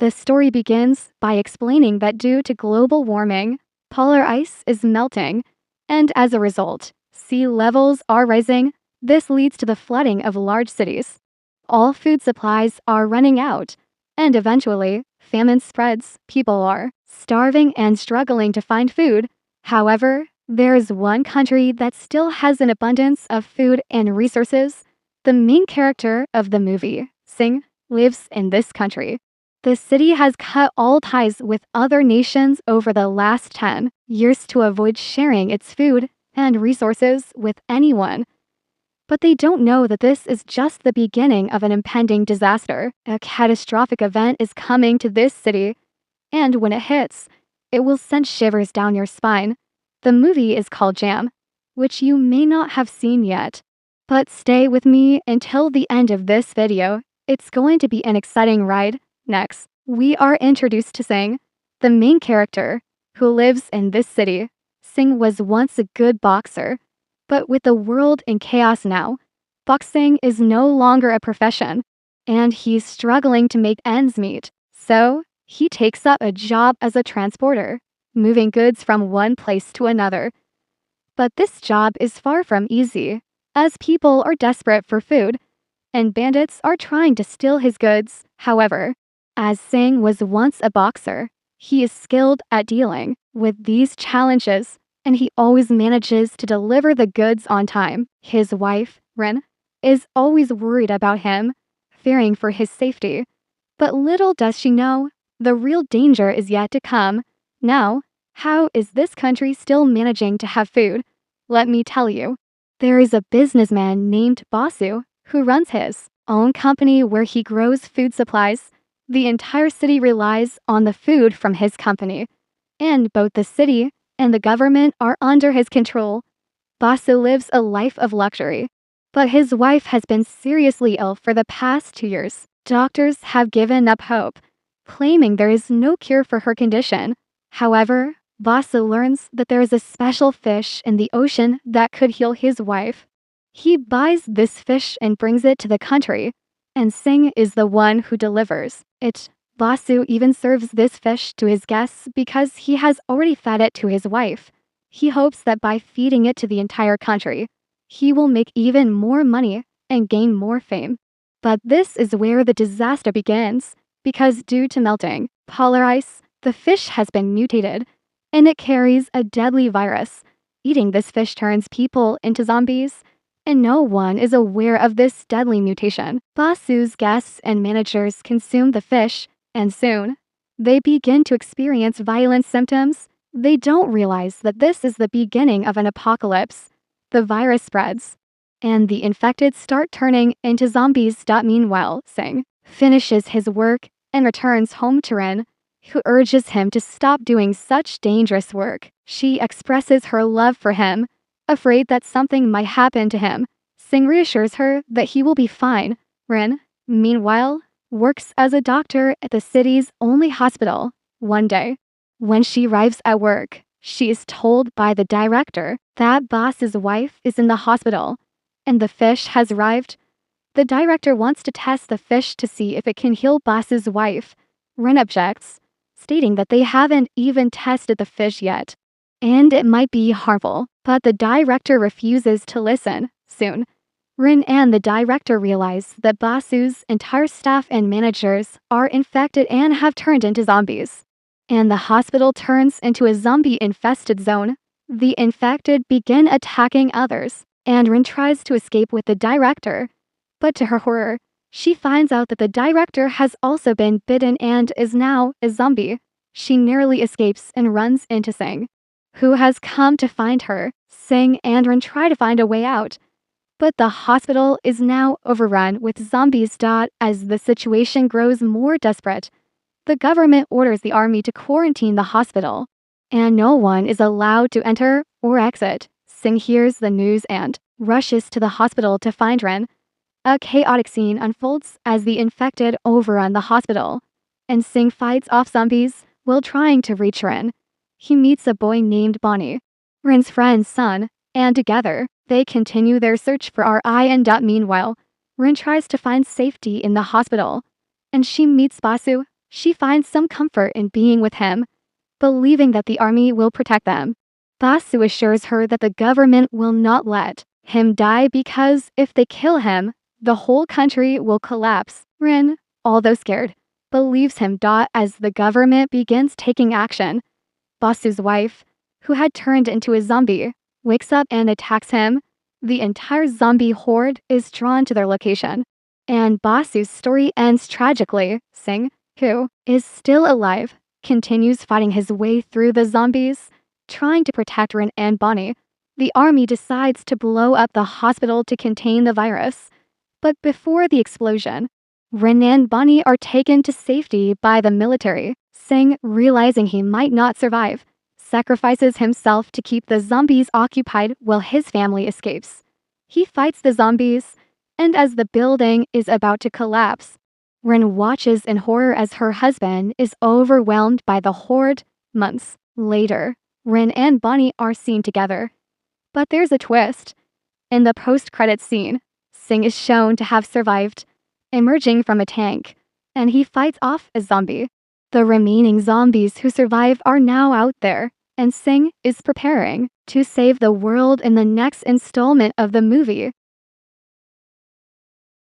The story begins by explaining that due to global warming, polar ice is melting, and as a result, sea levels are rising. This leads to the flooding of large cities. All food supplies are running out, and eventually, famine spreads. People are starving and struggling to find food. However, there is one country that still has an abundance of food and resources. The main character of the movie, Sing, lives in this country. The city has cut all ties with other nations over the last 10 years to avoid sharing its food and resources with anyone. But they don't know that this is just the beginning of an impending disaster. A catastrophic event is coming to this city, and when it hits, it will send shivers down your spine. The movie is called Ziam, which you may not have seen yet. But stay with me until the end of this video. It's going to be an exciting ride. Next, we are introduced to Sing, the main character, who lives in this city. Sing was once a good boxer, but with the world in chaos now, boxing is no longer a profession, and he's struggling to make ends meet. So, he takes up a job as a transporter, moving goods from one place to another. But this job is far from easy, as people are desperate for food, and bandits are trying to steal his goods. However, as Sing was once a boxer, he is skilled at dealing with these challenges, and he always manages to deliver the goods on time. His wife, Rin, is always worried about him, fearing for his safety. But little does she know, the real danger is yet to come. Now, how is this country still managing to have food? Let me tell you. There is a businessman named Basu who runs his own company where he grows food supplies. The entire city relies on the food from his company, and both the city and the government are under his control. Basu lives a life of luxury, but his wife has been seriously ill for the past 2 years. Doctors have given up hope, claiming there is no cure for her condition. However, Basu learns that there is a special fish in the ocean that could heal his wife. He buys this fish and brings it to the country, and Sing is the one who delivers it. Basu even serves this fish to his guests because he has already fed it to his wife. He hopes that by feeding it to the entire country, he will make even more money and gain more fame. But this is where the disaster begins, because due to melting polar ice, the fish has been mutated, and it carries a deadly virus. Eating this fish turns people into zombies, and no one is aware of this deadly mutation. Basu's guests and managers consume the fish, and soon, they begin to experience violent symptoms. They don't realize that this is the beginning of an apocalypse. The virus spreads, and the infected start turning into zombies. Meanwhile, Sing finishes his work and returns home to Rin, who urges him to stop doing such dangerous work. She expresses her love for him, afraid that something might happen to him. Sing reassures her that he will be fine. Rin, meanwhile, works as a doctor at the city's only hospital. One day, when she arrives at work, she is told by the director that Boss's wife is in the hospital, and the fish has arrived. The director wants to test the fish to see if it can heal Boss's wife. Rin objects, stating that they haven't even tested the fish yet, and it might be harmful, but the director refuses to listen. Soon, Rin and the director realize that Basu's entire staff and managers are infected and have turned into zombies, and the hospital turns into a zombie-infested zone. The infected begin attacking others, and Rin tries to escape with the director, but to her horror, she finds out that the director has also been bitten and is now a zombie. She narrowly escapes and runs into Sing, who has come to find her. Sing and Rin try to find a way out, but the hospital is now overrun with zombies. As the situation grows more desperate, the government orders the army to quarantine the hospital, and no one is allowed to enter or exit. Sing hears the news and rushes to the hospital to find Rin. A chaotic scene unfolds as the infected overrun the hospital, and Sing fights off zombies while trying to reach Rin. He meets a boy named Bonnie, Rin's friend's son, and together, they continue their search for RI. Meanwhile, Rin tries to find safety in the hospital, and she meets Basu, She finds some comfort in being with him, believing that the army will protect them. Basu assures her that the government will not let him die because if they kill him, the whole country will collapse. Rin, although scared, believes him. As the government begins taking action, Basu's wife, who had turned into a zombie, wakes up and attacks him. The entire zombie horde is drawn to their location, and Basu's story ends tragically. Singh, who is still alive, continues fighting his way through the zombies, trying to protect Rin and Bonnie. The army decides to blow up the hospital to contain the virus. But before the explosion, Rin and Bonnie are taken to safety by the military. Singh, realizing he might not survive, sacrifices himself to keep the zombies occupied while his family escapes. He fights the zombies, and as the building is about to collapse, Rin watches in horror as her husband is overwhelmed by the horde. Months later, Rin and Bonnie are seen together. But there's a twist. In the post-credits scene, Singh is shown to have survived, emerging from a tank, and he fights off a zombie. The remaining zombies who survive are now out there, and Singh is preparing to save the world in the next installment of the movie.